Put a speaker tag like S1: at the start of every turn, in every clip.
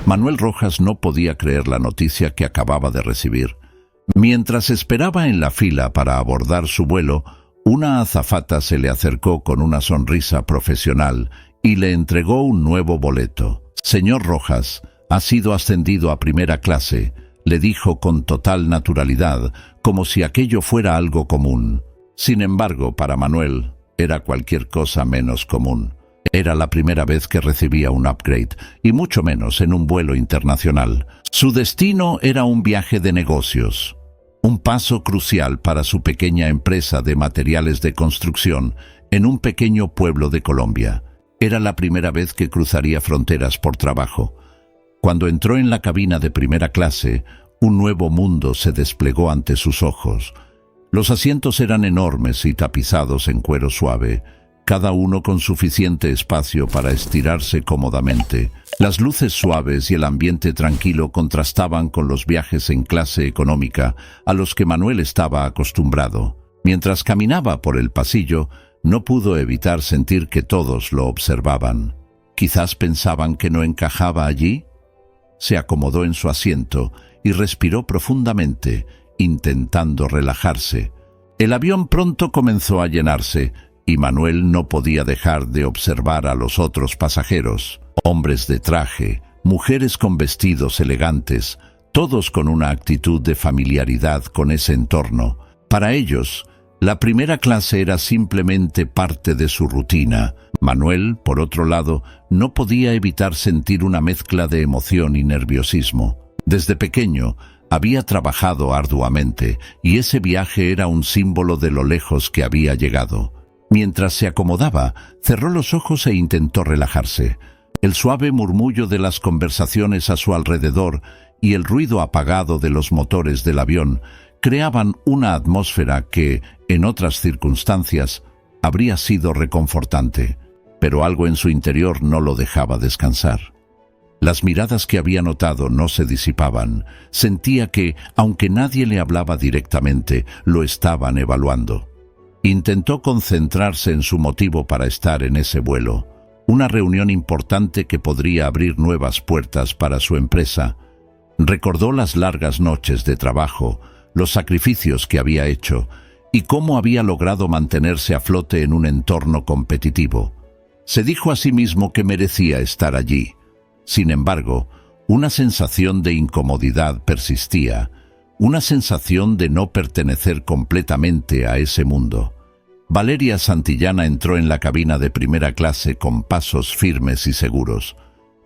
S1: Manuel Rojas no podía creer la noticia que acababa de recibir. Mientras esperaba en la fila para abordar su vuelo, una azafata se le acercó con una sonrisa profesional y le entregó un nuevo boleto. «Señor Rojas, ha sido ascendido a primera clase», le dijo con total naturalidad, como si aquello fuera algo común. Sin embargo, para Manuel, era cualquier cosa menos común. Era la primera vez que recibía un upgrade, y mucho menos en un vuelo internacional. Su destino era un viaje de negocios, un paso crucial para su pequeña empresa de materiales de construcción en un pequeño pueblo de Colombia. Era la primera vez que cruzaría fronteras por trabajo. Cuando entró en la cabina de primera clase, un nuevo mundo se desplegó ante sus ojos. Los asientos eran enormes y tapizados en cuero suave, cada uno con suficiente espacio para estirarse cómodamente. Las luces suaves y el ambiente tranquilo contrastaban con los viajes en clase económica a los que Manuel estaba acostumbrado. Mientras caminaba por el pasillo, no pudo evitar sentir que todos lo observaban. Quizás pensaban que no encajaba allí. Se acomodó en su asiento y respiró profundamente, intentando relajarse. El avión pronto comenzó a llenarse, y Manuel no podía dejar de observar a los otros pasajeros, hombres de traje, mujeres con vestidos elegantes, todos con una actitud de familiaridad con ese entorno. Para ellos, la primera clase era simplemente parte de su rutina. Manuel, por otro lado, no podía evitar sentir una mezcla de emoción y nerviosismo. Desde pequeño, había trabajado arduamente, y ese viaje era un símbolo de lo lejos que había llegado. Mientras se acomodaba, cerró los ojos e intentó relajarse. El suave murmullo de las conversaciones a su alrededor y el ruido apagado de los motores del avión creaban una atmósfera que, en otras circunstancias, habría sido reconfortante, pero algo en su interior no lo dejaba descansar. Las miradas que había notado no se disipaban. Sentía que, aunque nadie le hablaba directamente, lo estaban evaluando. Intentó concentrarse en su motivo para estar en ese vuelo, una reunión importante que podría abrir nuevas puertas para su empresa. Recordó las largas noches de trabajo, los sacrificios que había hecho y cómo había logrado mantenerse a flote en un entorno competitivo. Se dijo a sí mismo que merecía estar allí. Sin embargo, una sensación de incomodidad persistía, una sensación de no pertenecer completamente a ese mundo. Valeria Santillana entró en la cabina de primera clase con pasos firmes y seguros.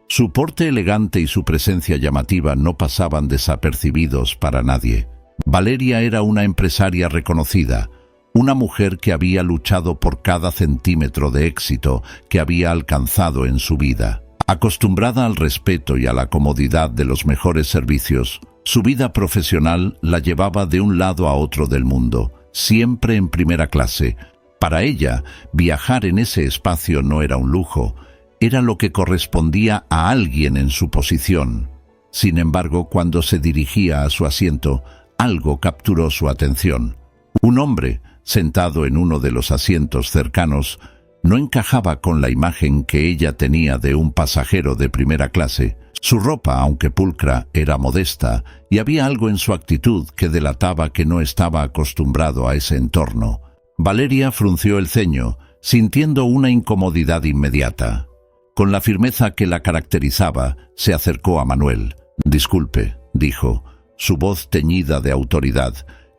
S1: Su porte elegante y su presencia llamativa no pasaban desapercibidos para nadie. Valeria era una empresaria reconocida, una mujer que había luchado por cada centímetro de éxito que había alcanzado en su vida. Acostumbrada al respeto y a la comodidad de los mejores servicios, su vida profesional la llevaba de un lado a otro del mundo, siempre en primera clase. Para ella, viajar en ese espacio no era un lujo, era lo que correspondía a alguien en su posición. Sin embargo, cuando se dirigía a su asiento, algo capturó su atención. Un hombre, sentado en uno de los asientos cercanos, no encajaba con la imagen que ella tenía de un pasajero de primera clase. Su ropa, aunque pulcra, era modesta, y había algo en su actitud que delataba que no estaba acostumbrado a ese entorno. Valeria frunció el ceño, sintiendo una incomodidad inmediata. Con la firmeza que la caracterizaba, se acercó a Manuel. «Disculpe», dijo, su voz teñida de autoridad.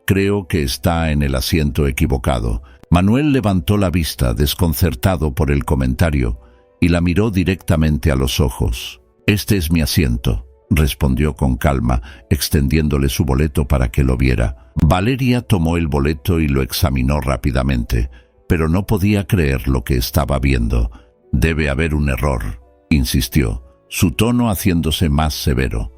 S1: «Creo que está en el asiento equivocado». Manuel levantó la vista, desconcertado por el comentario, y la miró directamente a los ojos. «Este es mi asiento», respondió con calma, extendiéndole su boleto para que lo viera. Valeria tomó el boleto y lo examinó rápidamente, pero no podía creer lo que estaba viendo. «Debe haber un error», insistió, su tono haciéndose más severo.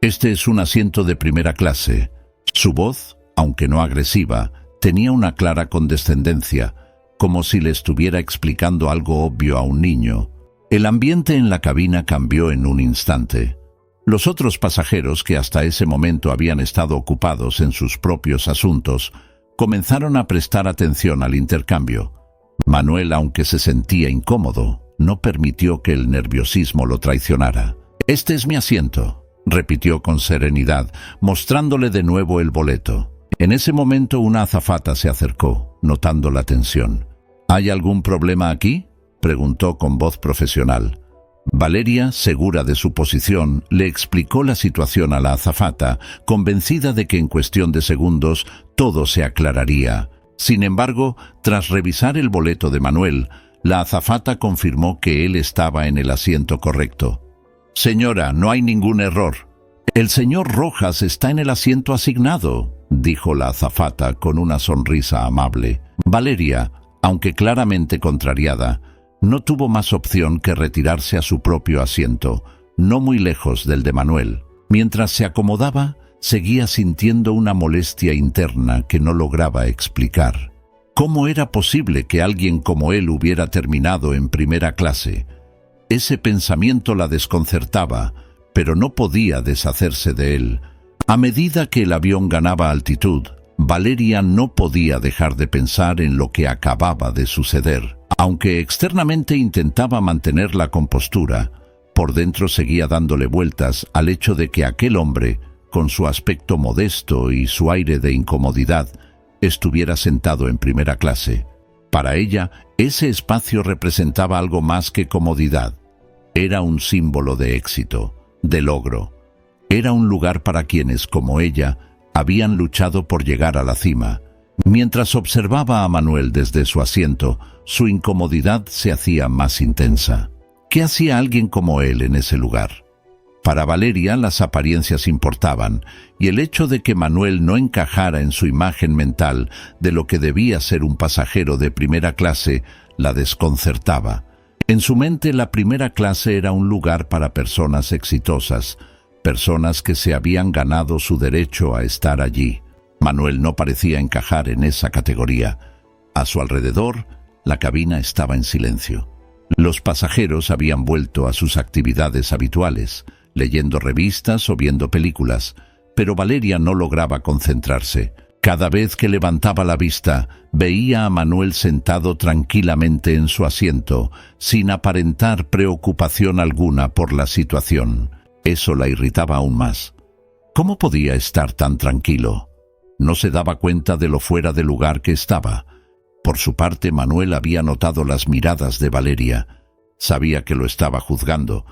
S1: «Este es un asiento de primera clase». Su voz, aunque no agresiva, tenía una clara condescendencia, como si le estuviera explicando algo obvio a un niño. El ambiente en la cabina cambió en un instante. Los otros pasajeros, que hasta ese momento habían estado ocupados en sus propios asuntos, comenzaron a prestar atención al intercambio. Manuel, aunque se sentía incómodo, no permitió que el nerviosismo lo traicionara. «Este es mi asiento», repitió con serenidad, mostrándole de nuevo el boleto. En ese momento una azafata se acercó, notando la tensión. «¿Hay algún problema aquí?», preguntó con voz profesional. Valeria, segura de su posición, le explicó la situación a la azafata, convencida de que en cuestión de segundos todo se aclararía. Sin embargo, tras revisar el boleto de Manuel, la azafata confirmó que él estaba en el asiento correcto. «Señora, no hay ningún error. El señor Rojas está en el asiento asignado», dijo la azafata con una sonrisa amable. Valeria, aunque claramente contrariada, no tuvo más opción que retirarse a su propio asiento, no muy lejos del de Manuel. Mientras se acomodaba, seguía sintiendo una molestia interna que no lograba explicar. ¿Cómo era posible que alguien como él hubiera terminado en primera clase? Ese pensamiento la desconcertaba, pero no podía deshacerse de él. A medida que el avión ganaba altitud, Valeria no podía dejar de pensar en lo que acababa de suceder. Aunque externamente intentaba mantener la compostura, por dentro seguía dándole vueltas al hecho de que aquel hombre, con su aspecto modesto y su aire de incomodidad, estuviera sentado en primera clase. Para ella, ese espacio representaba algo más que comodidad. Era un símbolo de éxito, de logro. Era un lugar para quienes, como ella, habían luchado por llegar a la cima. Mientras observaba a Manuel desde su asiento, su incomodidad se hacía más intensa. ¿Qué hacía alguien como él en ese lugar? Para Valeria las apariencias importaban, y el hecho de que Manuel no encajara en su imagen mental de lo que debía ser un pasajero de primera clase la desconcertaba. En su mente la primera clase era un lugar para personas exitosas, personas que se habían ganado su derecho a estar allí. Manuel no parecía encajar en esa categoría. A su alrededor, la cabina estaba en silencio. Los pasajeros habían vuelto a sus actividades habituales, leyendo revistas o viendo películas, pero Valeria no lograba concentrarse. Cada vez que levantaba la vista, veía a Manuel sentado tranquilamente en su asiento, sin aparentar preocupación alguna por la situación. Eso la irritaba aún más. ¿Cómo podía estar tan tranquilo? No se daba cuenta de lo fuera de lugar que estaba. Por su parte, Manuel había notado las miradas de Valeria. Sabía que lo estaba juzgando,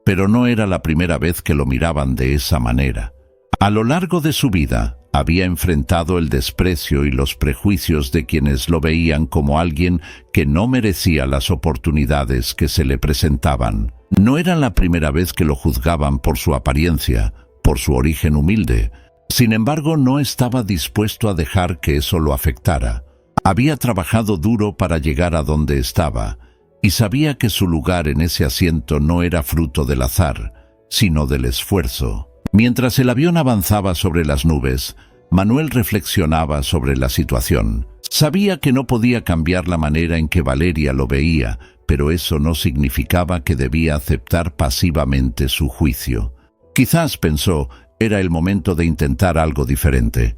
S1: pero no era la primera vez que lo miraban de esa manera. A lo largo de su vida, había enfrentado el desprecio y los prejuicios de quienes lo veían como alguien que no merecía las oportunidades que se le presentaban. No era la primera vez que lo juzgaban por su apariencia, por su origen humilde. Sin embargo, no estaba dispuesto a dejar que eso lo afectara. Había trabajado duro para llegar a donde estaba, y sabía que su lugar en ese asiento no era fruto del azar, sino del esfuerzo. Mientras el avión avanzaba sobre las nubes, Manuel reflexionaba sobre la situación. Sabía que no podía cambiar la manera en que Valeria lo veía, pero eso no significaba que debía aceptar pasivamente su juicio. Quizás, pensó, era el momento de intentar algo diferente.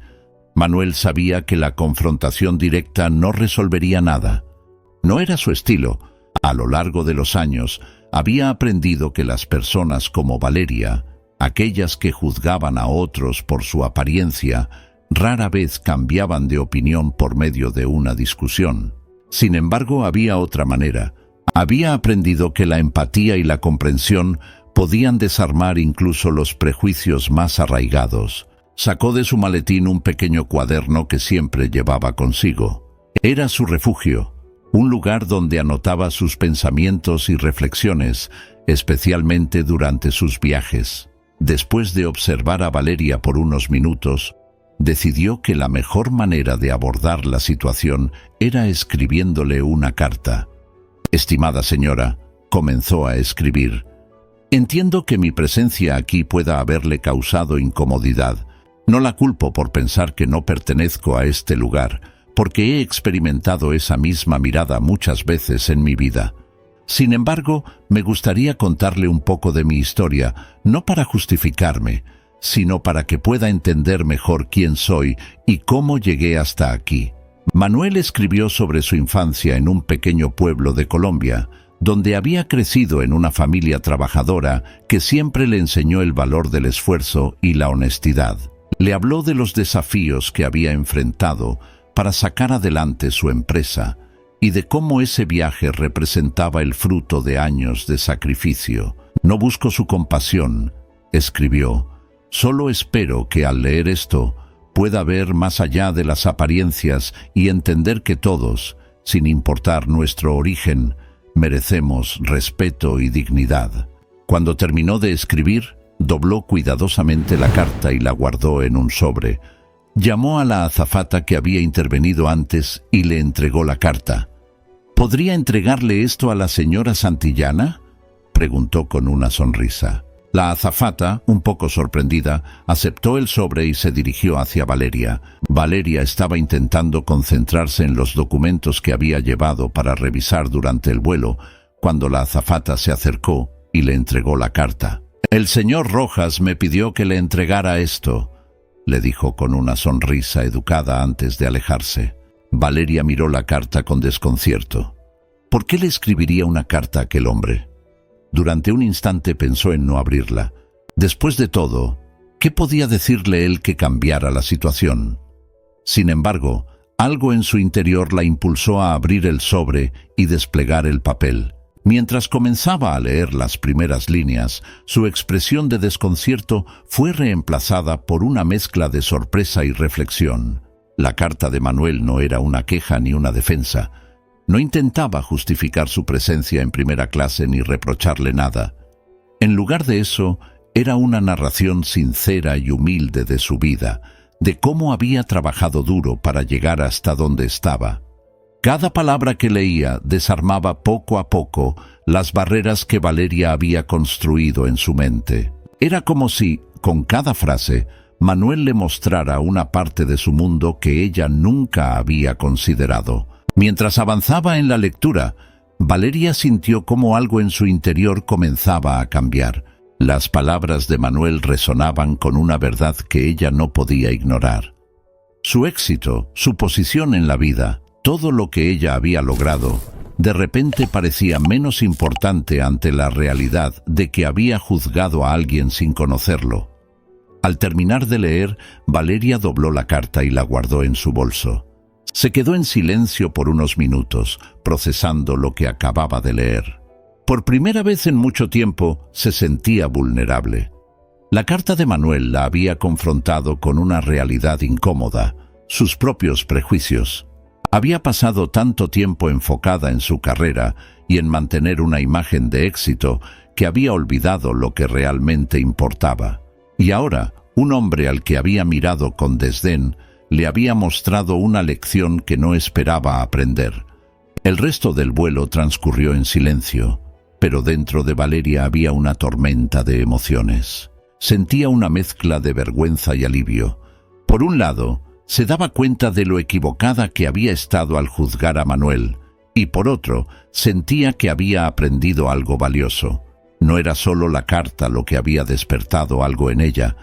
S1: Manuel sabía que la confrontación directa no resolvería nada. No era su estilo. A lo largo de los años, había aprendido que las personas como Valeria, aquellas que juzgaban a otros por su apariencia, rara vez cambiaban de opinión por medio de una discusión. Sin embargo, había otra manera. Había aprendido que la empatía y la comprensión podían desarmar incluso los prejuicios más arraigados. Sacó de su maletín un pequeño cuaderno que siempre llevaba consigo. Era su refugio, un lugar donde anotaba sus pensamientos y reflexiones, especialmente durante sus viajes. Después de observar a Valeria por unos minutos, decidió que la mejor manera de abordar la situación era escribiéndole una carta. «Estimada señora», comenzó a escribir, «entiendo que mi presencia aquí pueda haberle causado incomodidad. No la culpo por pensar que no pertenezco a este lugar, porque he experimentado esa misma mirada muchas veces en mi vida. Sin embargo, me gustaría contarle un poco de mi historia, no para justificarme, sino para que pueda entender mejor quién soy y cómo llegué hasta aquí». Manuel escribió sobre su infancia en un pequeño pueblo de Colombia, donde había crecido en una familia trabajadora que siempre le enseñó el valor del esfuerzo y la honestidad. Le habló de los desafíos que había enfrentado para sacar adelante su empresa y de cómo ese viaje representaba el fruto de años de sacrificio. «No busco su compasión», escribió, «solo espero que al leer esto pueda ver más allá de las apariencias y entender que todos, sin importar nuestro origen, merecemos respeto y dignidad». Cuando terminó de escribir, dobló cuidadosamente la carta y la guardó en un sobre. Llamó a la azafata que había intervenido antes y le entregó la carta. «¿Podría entregarle esto a la señora Santillana?», preguntó con una sonrisa. La azafata, un poco sorprendida, aceptó el sobre y se dirigió hacia Valeria. Valeria estaba intentando concentrarse en los documentos que había llevado para revisar durante el vuelo, cuando la azafata se acercó y le entregó la carta. «El señor Rojas me pidió que le entregara esto», le dijo con una sonrisa educada antes de alejarse. Valeria miró la carta con desconcierto. ¿Por qué le escribiría una carta a aquel hombre? Durante un instante pensó en no abrirla. Después de todo, ¿qué podía decirle él que cambiara la situación? Sin embargo, algo en su interior la impulsó a abrir el sobre y desplegar el papel. Mientras comenzaba a leer las primeras líneas, su expresión de desconcierto fue reemplazada por una mezcla de sorpresa y reflexión. La carta de Manuel no era una queja ni una defensa. No intentaba justificar su presencia en primera clase ni reprocharle nada. En lugar de eso, era una narración sincera y humilde de su vida, de cómo había trabajado duro para llegar hasta donde estaba. Cada palabra que leía desarmaba poco a poco las barreras que Valeria había construido en su mente. Era como si, con cada frase, Manuel le mostrara una parte de su mundo que ella nunca había considerado. Mientras avanzaba en la lectura, Valeria sintió cómo algo en su interior comenzaba a cambiar. Las palabras de Manuel resonaban con una verdad que ella no podía ignorar. Su éxito, su posición en la vida, todo lo que ella había logrado, de repente parecía menos importante ante la realidad de que había juzgado a alguien sin conocerlo. Al terminar de leer, Valeria dobló la carta y la guardó en su bolso. Se quedó en silencio por unos minutos, procesando lo que acababa de leer. Por primera vez en mucho tiempo, se sentía vulnerable. La carta de Manuel la había confrontado con una realidad incómoda, sus propios prejuicios. Había pasado tanto tiempo enfocada en su carrera y en mantener una imagen de éxito que había olvidado lo que realmente importaba. Y ahora, un hombre al que había mirado con desdén le había mostrado una lección que no esperaba aprender. El resto del vuelo transcurrió en silencio, pero dentro de Valeria había una tormenta de emociones. Sentía una mezcla de vergüenza y alivio. Por un lado, se daba cuenta de lo equivocada que había estado al juzgar a Manuel, y por otro, sentía que había aprendido algo valioso. No era solo la carta lo que había despertado algo en ella,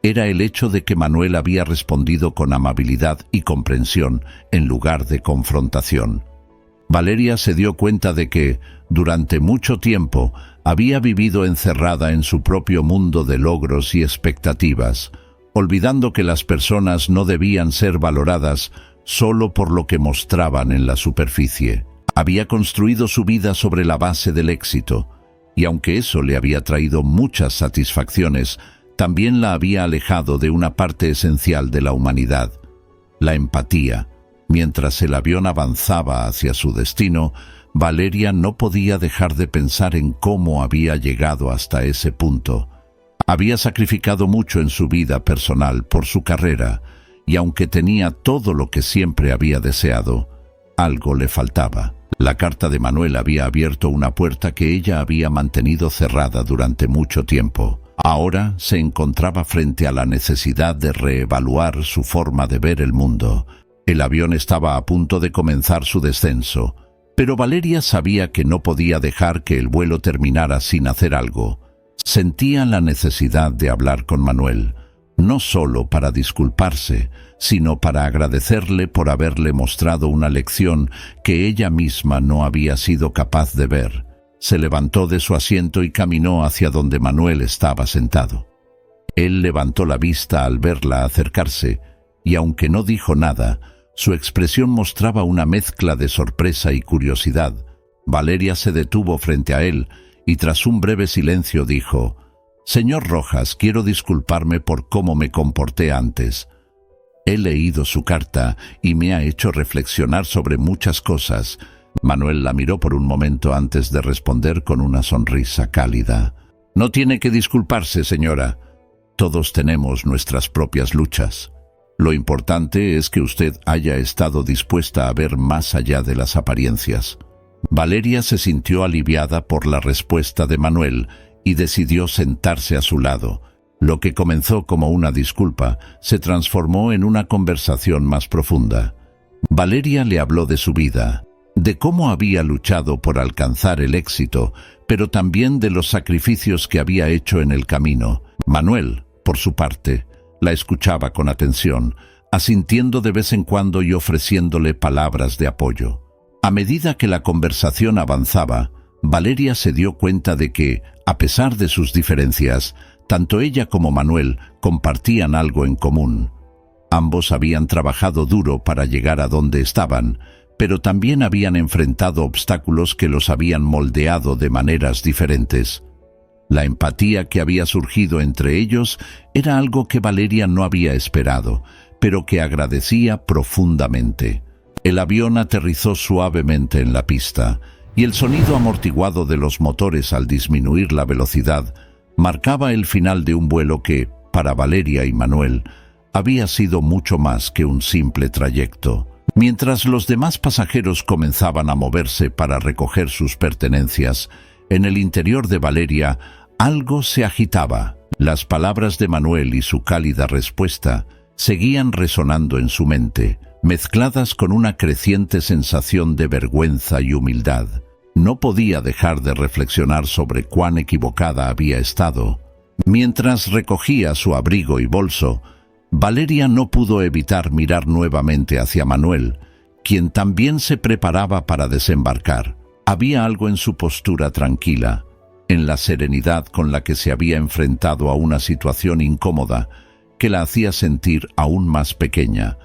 S1: era el hecho de que Manuel había respondido con amabilidad y comprensión en lugar de confrontación. Valeria se dio cuenta de que, durante mucho tiempo, había vivido encerrada en su propio mundo de logros y expectativas, olvidando que las personas no debían ser valoradas solo por lo que mostraban en la superficie. Había construido su vida sobre la base del éxito, y aunque eso le había traído muchas satisfacciones, también la había alejado de una parte esencial de la humanidad, la empatía. Mientras el avión avanzaba hacia su destino, Valeria no podía dejar de pensar en cómo había llegado hasta ese punto. Había sacrificado mucho en su vida personal por su carrera, y aunque tenía todo lo que siempre había deseado, algo le faltaba. La carta de Manuel había abierto una puerta que ella había mantenido cerrada durante mucho tiempo. Ahora se encontraba frente a la necesidad de reevaluar su forma de ver el mundo. El avión estaba a punto de comenzar su descenso, pero Valeria sabía que no podía dejar que el vuelo terminara sin hacer algo. Sentía la necesidad de hablar con Manuel, no solo para disculparse, sino para agradecerle por haberle mostrado una lección que ella misma no había sido capaz de ver. Se levantó de su asiento y caminó hacia donde Manuel estaba sentado. Él levantó la vista al verla acercarse, y aunque no dijo nada, su expresión mostraba una mezcla de sorpresa y curiosidad. Valeria se detuvo frente a él, y tras un breve silencio dijo: «Señor Rojas, quiero disculparme por cómo me comporté antes. He leído su carta y me ha hecho reflexionar sobre muchas cosas». Manuel la miró por un momento antes de responder con una sonrisa cálida. «No tiene que disculparse, señora. Todos tenemos nuestras propias luchas. Lo importante es que usted haya estado dispuesta a ver más allá de las apariencias». Valeria se sintió aliviada por la respuesta de Manuel y decidió sentarse a su lado. Lo que comenzó como una disculpa se transformó en una conversación más profunda. Valeria le habló de su vida, de cómo había luchado por alcanzar el éxito, pero también de los sacrificios que había hecho en el camino. Manuel, por su parte, la escuchaba con atención, asintiendo de vez en cuando y ofreciéndole palabras de apoyo. A medida que la conversación avanzaba, Valeria se dio cuenta de que, a pesar de sus diferencias, tanto ella como Manuel compartían algo en común. Ambos habían trabajado duro para llegar a donde estaban, pero también habían enfrentado obstáculos que los habían moldeado de maneras diferentes. La empatía que había surgido entre ellos era algo que Valeria no había esperado, pero que agradecía profundamente. El avión aterrizó suavemente en la pista, y el sonido amortiguado de los motores al disminuir la velocidad marcaba el final de un vuelo que, para Valeria y Manuel, había sido mucho más que un simple trayecto. Mientras los demás pasajeros comenzaban a moverse para recoger sus pertenencias, en el interior de Valeria algo se agitaba. Las palabras de Manuel y su cálida respuesta seguían resonando en su mente, mezcladas con una creciente sensación de vergüenza y humildad. No podía dejar de reflexionar sobre cuán equivocada había estado. Mientras recogía su abrigo y bolso, Valeria no pudo evitar mirar nuevamente hacia Manuel, quien también se preparaba para desembarcar. Había algo en su postura tranquila, en la serenidad con la que se había enfrentado a una situación incómoda, que la hacía sentir aún más pequeña,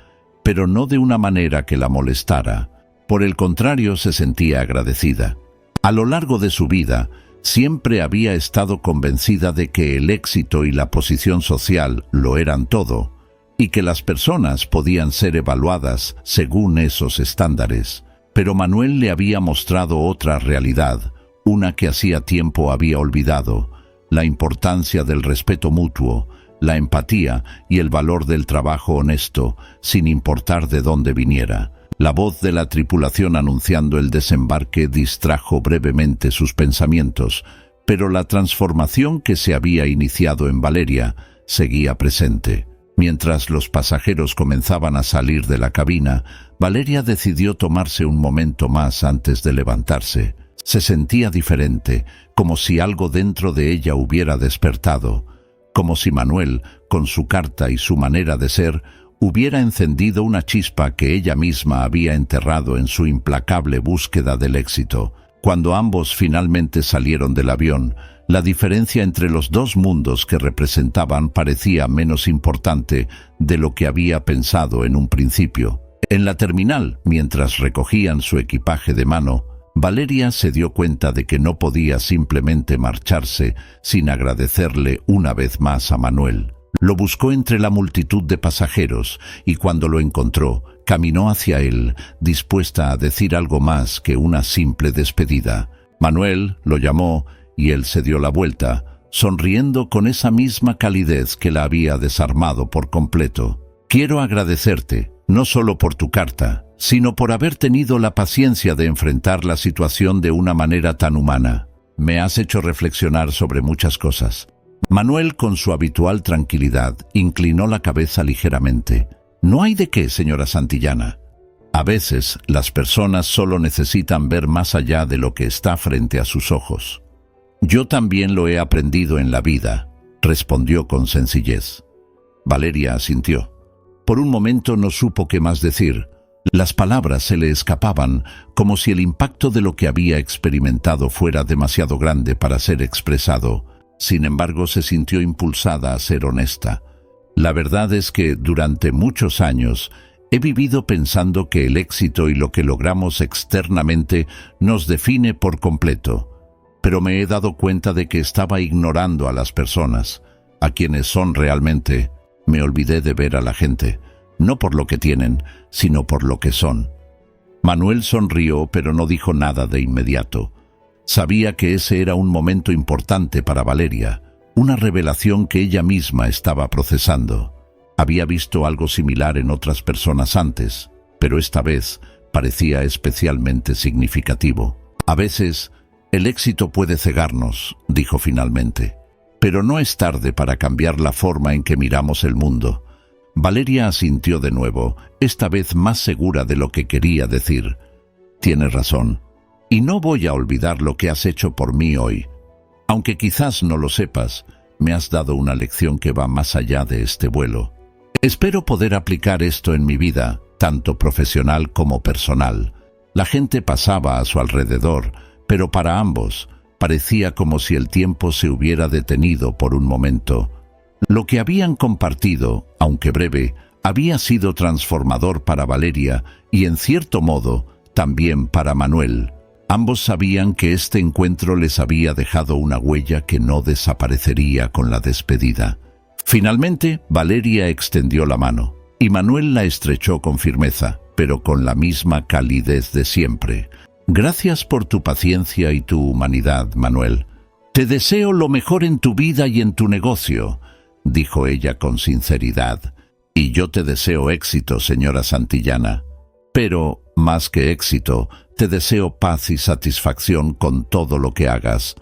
S1: pero no de una manera que la molestara. Por el contrario, se sentía agradecida. A lo largo de su vida, siempre había estado convencida de que el éxito y la posición social lo eran todo, y que las personas podían ser evaluadas según esos estándares. Pero Manuel le había mostrado otra realidad, una que hacía tiempo había olvidado: la importancia del respeto mutuo, la empatía y el valor del trabajo honesto, sin importar de dónde viniera. La voz de la tripulación anunciando el desembarque distrajo brevemente sus pensamientos, pero la transformación que se había iniciado en Valeria seguía presente. Mientras los pasajeros comenzaban a salir de la cabina, Valeria decidió tomarse un momento más antes de levantarse. Se sentía diferente, como si algo dentro de ella hubiera despertado, como si Manuel, con su carta y su manera de ser, hubiera encendido una chispa que ella misma había enterrado en su implacable búsqueda del éxito. Cuando ambos finalmente salieron del avión, la diferencia entre los dos mundos que representaban parecía menos importante de lo que había pensado en un principio. En la terminal, mientras recogían su equipaje de mano, Valeria se dio cuenta de que no podía simplemente marcharse sin agradecerle una vez más a Manuel. Lo buscó entre la multitud de pasajeros y cuando lo encontró, caminó hacia él, dispuesta a decir algo más que una simple despedida. Manuel lo llamó y él se dio la vuelta, sonriendo con esa misma calidez que la había desarmado por completo. «Quiero agradecerte, no solo por tu carta, sino por haber tenido la paciencia de enfrentar la situación de una manera tan humana. Me has hecho reflexionar sobre muchas cosas». Manuel, con su habitual tranquilidad, inclinó la cabeza ligeramente. «No hay de qué, señora Santillana. A veces las personas solo necesitan ver más allá de lo que está frente a sus ojos». «Yo también lo he aprendido en la vida», respondió con sencillez. Valeria asintió. Por un momento no supo qué más decir. Las palabras se le escapaban como si el impacto de lo que había experimentado fuera demasiado grande para ser expresado. Sin embargo, se sintió impulsada a ser honesta. La verdad es que durante muchos años he vivido pensando que el éxito y lo que logramos externamente nos define por completo. Pero me he dado cuenta de que estaba ignorando a las personas, a quienes son realmente. Me olvidé de ver a la gente, no por lo que tienen, sino por lo que son. Manuel sonrió, pero no dijo nada de inmediato. Sabía que ese era un momento importante para Valeria, una revelación que ella misma estaba procesando. Había visto algo similar en otras personas antes, pero esta vez parecía especialmente significativo. A veces, el éxito puede cegarnos, dijo finalmente, pero no es tarde para cambiar la forma en que miramos el mundo. Valeria asintió de nuevo, esta vez más segura de lo que quería decir. Tienes razón, y no voy a olvidar lo que has hecho por mí hoy. Aunque quizás no lo sepas, me has dado una lección que va más allá de este vuelo. Espero poder aplicar esto en mi vida, tanto profesional como personal. La gente pasaba a su alrededor, pero para ambos parecía como si el tiempo se hubiera detenido por un momento. Lo que habían compartido, aunque breve, había sido transformador para Valeria y, en cierto modo, también para Manuel. Ambos sabían que este encuentro les había dejado una huella que no desaparecería con la despedida. Finalmente, Valeria extendió la mano, y Manuel la estrechó con firmeza, pero con la misma calidez de siempre. Gracias por tu paciencia y tu humanidad, Manuel. Te deseo lo mejor en tu vida y en tu negocio, dijo ella con sinceridad. Y yo te deseo éxito, señora Santillana. Pero, más que éxito, te deseo paz y satisfacción con todo lo que hagas,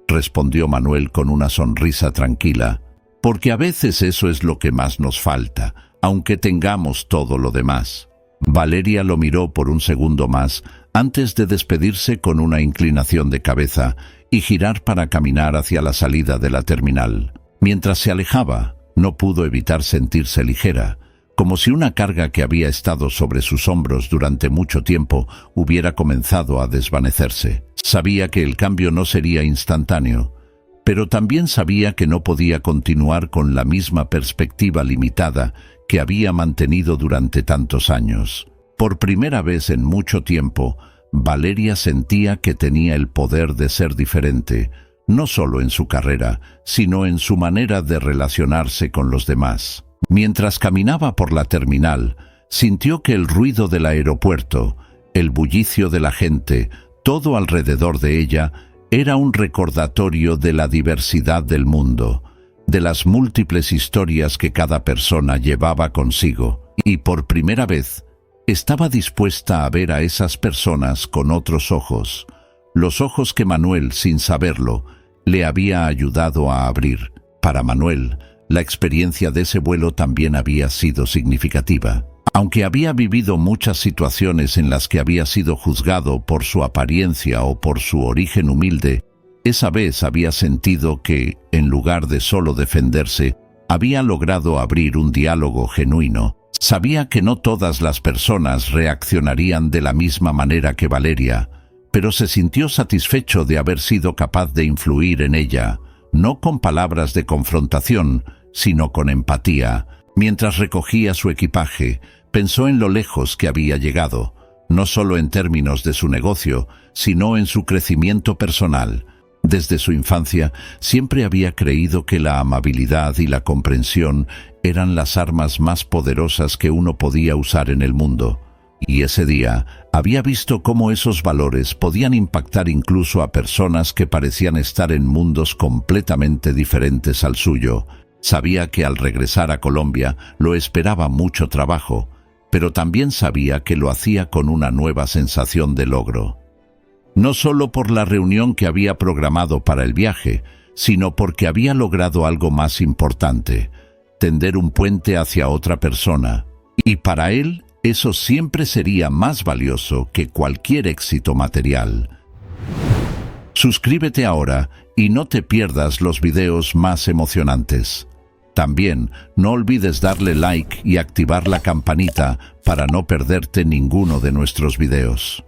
S1: respondió Manuel con una sonrisa tranquila, porque a veces eso es lo que más nos falta, aunque tengamos todo lo demás. Valeria lo miró por un segundo más, antes de despedirse con una inclinación de cabeza y girar para caminar hacia la salida de la terminal. Mientras se alejaba, no pudo evitar sentirse ligera, como si una carga que había estado sobre sus hombros durante mucho tiempo hubiera comenzado a desvanecerse. Sabía que el cambio no sería instantáneo, pero también sabía que no podía continuar con la misma perspectiva limitada que había mantenido durante tantos años. Por primera vez en mucho tiempo, Valeria sentía que tenía el poder de ser diferente, no solo en su carrera, sino en su manera de relacionarse con los demás. Mientras caminaba por la terminal, sintió que el ruido del aeropuerto, el bullicio de la gente, todo alrededor de ella, era un recordatorio de la diversidad del mundo, de las múltiples historias que cada persona llevaba consigo, y por primera vez estaba dispuesta a ver a esas personas con otros ojos, los ojos que Manuel, sin saberlo, le había ayudado a abrir. Para Manuel, la experiencia de ese vuelo también había sido significativa. Aunque había vivido muchas situaciones en las que había sido juzgado por su apariencia o por su origen humilde, esa vez había sentido que, en lugar de solo defenderse, había logrado abrir un diálogo genuino. Sabía que no todas las personas reaccionarían de la misma manera que Valeria, pero se sintió satisfecho de haber sido capaz de influir en ella, no con palabras de confrontación, sino con empatía. Mientras recogía su equipaje, pensó en lo lejos que había llegado, no solo en términos de su negocio, sino en su crecimiento personal. Desde su infancia, siempre había creído que la amabilidad y la comprensión eran las armas más poderosas que uno podía usar en el mundo. Y ese día había visto cómo esos valores podían impactar incluso a personas que parecían estar en mundos completamente diferentes al suyo. Sabía que al regresar a Colombia lo esperaba mucho trabajo, pero también sabía que lo hacía con una nueva sensación de logro. No solo por la reunión que había programado para el viaje, sino porque había logrado algo más importante: tender un puente hacia otra persona. Y para él, eso siempre sería más valioso que cualquier éxito material. Suscríbete ahora y no te pierdas los videos más emocionantes. También no olvides darle like y activar la campanita para no perderte ninguno de nuestros videos.